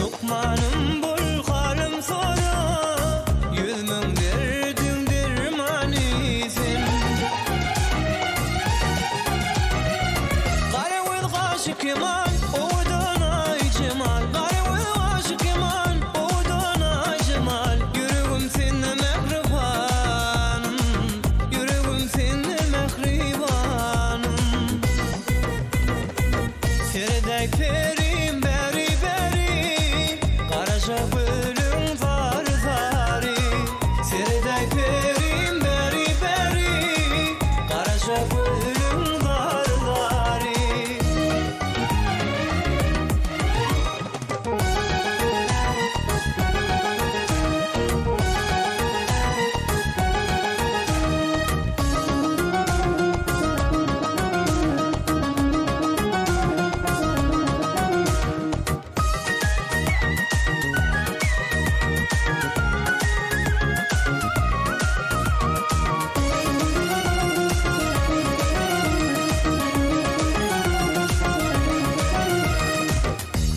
Lukmanım bul halim sonra, yüzümün derdin dermanisin. Garevil aşık iman, odan ay cemal. Garevil aşık iman, odan ay cemal. Yüreğim seninle mehribanım, yüreğim seninle mehribanım. Seredek perim beri beri, Karaca gülüm var zari. Seredek perim beri beri, Karaca gülüm var zari.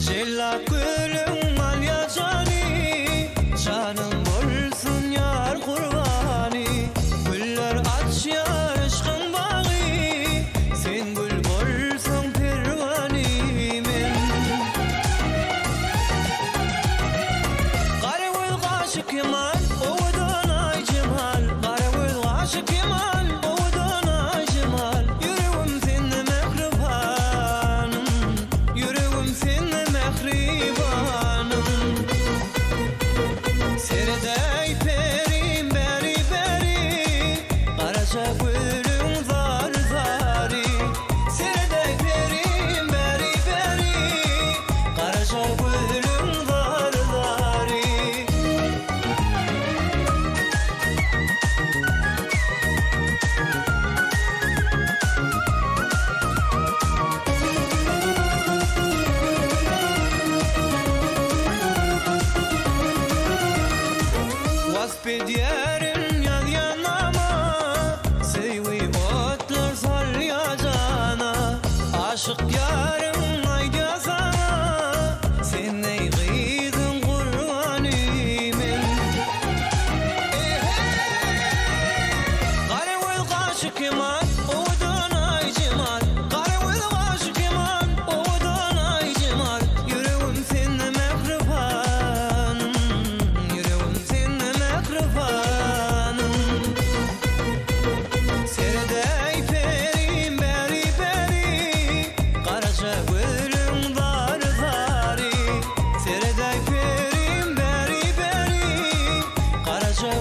Cella gülüm al ya cani, canım olsun yar kurbani. Güller aç ya aşkın bağı, sen gül bolsun pervanimin. Garevil aşık iman, odan ay cemal. Garevil aşık iman, odan ay cemal. Yüreğim seninle mehribanım, yüreğim seninle mehribanım. Seredey perim beri beri, Karaca gülüm var zari. Seredey perim beri beri, Karaca gülüm var zari. Vasf diyerin yan yanama, seyvi otlar sal ya cana. Aşık yarım ayda sana, sen ey gıydın kurvanimin. Garevil aşık iman, odan ay cemal. Garevil aşık iman, odan ay cemal. Yüreğim seninle mehribanım, yüreğim seninle mehribanım. Seredey perim beri beri, Karaca gülüm var zari. Seredey perim beri beri, Karaca